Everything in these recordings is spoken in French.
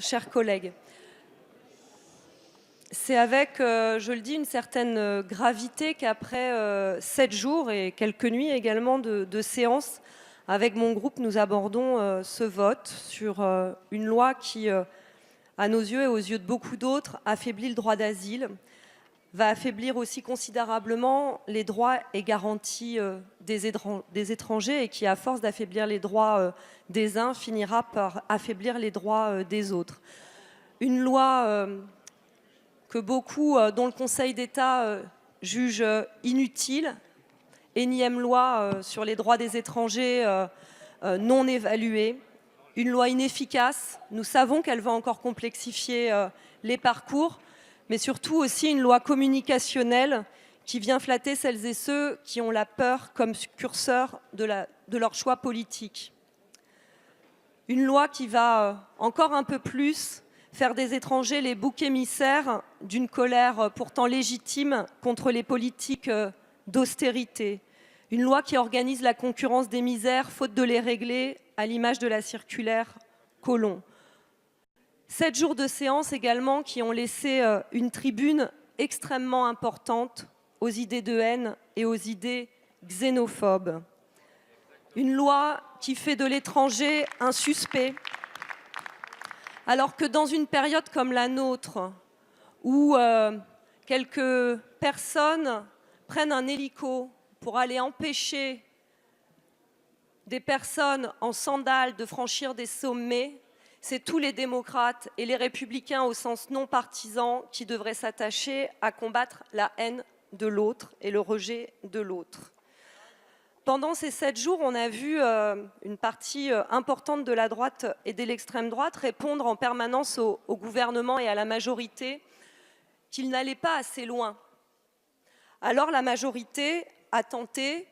Chers collègues, c'est avec, je le dis, une certaine gravité qu'après 7 jours et quelques nuits également de séance, avec mon groupe, nous abordons ce vote sur une loi qui, à nos yeux et aux yeux de beaucoup d'autres, affaiblit le droit d'asile, va affaiblir aussi considérablement les droits et garanties des étrangers et qui, à force d'affaiblir les droits des uns, finira par affaiblir les droits des autres. Une loi que beaucoup, dont le Conseil d'État juge inutile, énième loi sur les droits des étrangers non évaluée, une loi inefficace. Nous savons qu'elle va encore complexifier les parcours, mais surtout aussi une loi communicationnelle qui vient flatter celles et ceux qui ont la peur comme curseur de leur choix politique. Une loi qui va encore un peu plus faire des étrangers les boucs émissaires d'une colère pourtant légitime contre les politiques d'austérité. Une loi qui organise la concurrence des misères faute de les régler, à l'image de la circulaire Collomb. 7 jours de séance également qui ont laissé une tribune extrêmement importante aux idées de haine et aux idées xénophobes. Une loi qui fait de l'étranger un suspect, alors que dans une période comme la nôtre, où quelques personnes prennent un hélico pour aller empêcher des personnes en sandales de franchir des sommets, c'est tous les démocrates et les républicains au sens non partisan qui devraient s'attacher à combattre la haine de l'autre et le rejet de l'autre. Pendant ces 7 jours, on a vu une partie importante de la droite et de l'extrême droite répondre en permanence au gouvernement et à la majorité qu'ils n'allaient pas assez loin. Alors la majorité a tenté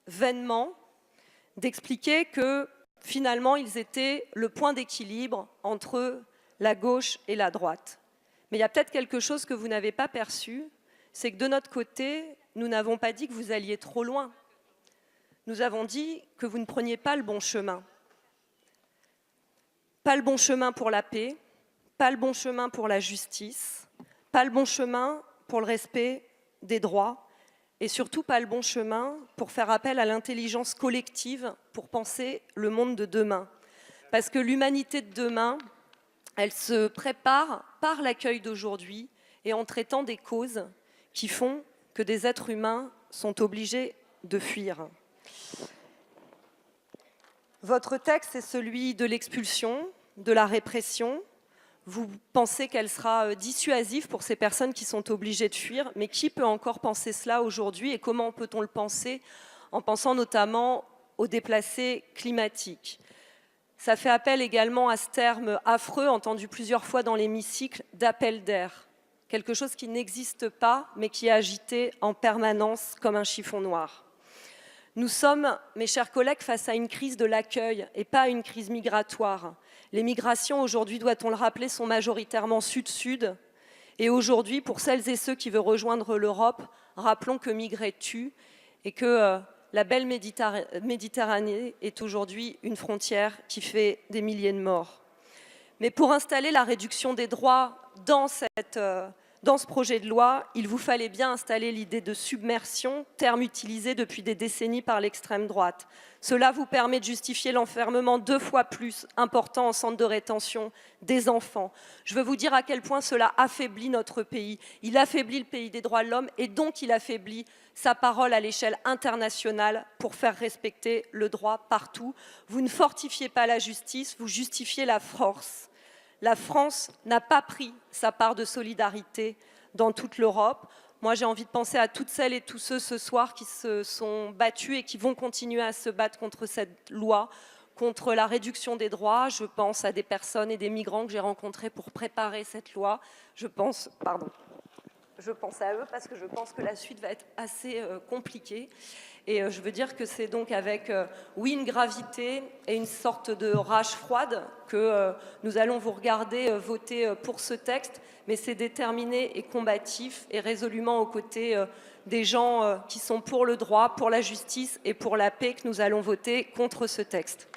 vainement d'expliquer que finalement ils étaient le point d'équilibre entre la gauche et la droite. Mais il y a peut-être quelque chose que vous n'avez pas perçu, c'est que de notre côté, nous n'avons pas dit que vous alliez trop loin. Nous avons dit que vous ne preniez pas le bon chemin. Pas le bon chemin pour la paix, pas le bon chemin pour la justice, pas le bon chemin pour le respect des droits et surtout pas le bon chemin pour faire appel à l'intelligence collective pour penser le monde de demain. Parce que l'humanité de demain, elle se prépare par l'accueil d'aujourd'hui et en traitant des causes qui font que des êtres humains sont obligés de fuir. Votre texte est celui de l'expulsion, de la répression. Vous pensez qu'elle sera dissuasive pour ces personnes qui sont obligées de fuir, mais qui peut encore penser cela aujourd'hui et comment peut-on le penser en pensant notamment aux déplacés climatiques? Ça fait appel également à ce terme affreux, entendu plusieurs fois dans l'hémicycle, d'appel d'air. Quelque chose qui n'existe pas, mais qui est agité en permanence comme un chiffon noir. Nous sommes, mes chers collègues, face à une crise de l'accueil et pas à une crise migratoire. Les migrations, aujourd'hui, doit-on le rappeler, sont majoritairement sud-sud. Et aujourd'hui, pour celles et ceux qui veulent rejoindre l'Europe, rappelons que migrer tue et que la belle Méditerranée est aujourd'hui une frontière qui fait des milliers de morts. Mais pour installer la réduction des droits dans ce projet de loi, il vous fallait bien installer l'idée de submersion, terme utilisé depuis des décennies par l'extrême droite. Cela vous permet de justifier l'enfermement 2 fois plus important en centre de rétention des enfants. Je veux vous dire à quel point cela affaiblit notre pays. Il affaiblit le pays des droits de l'homme et donc il affaiblit sa parole à l'échelle internationale pour faire respecter le droit partout. Vous ne fortifiez pas la justice, vous justifiez la force. La France n'a pas pris sa part de solidarité dans toute l'Europe. Moi, j'ai envie de penser à toutes celles et tous ceux ce soir qui se sont battus et qui vont continuer à se battre contre cette loi, contre la réduction des droits. Je pense à des personnes et des migrants que j'ai rencontrés pour préparer cette loi. Je pense à eux parce que je pense que la suite va être assez compliquée. Et je veux dire que c'est donc avec, oui, une gravité et une sorte de rage froide que nous allons vous regarder voter pour ce texte, mais c'est déterminé et combatif et résolument aux côtés des gens qui sont pour le droit, pour la justice et pour la paix que nous allons voter contre ce texte.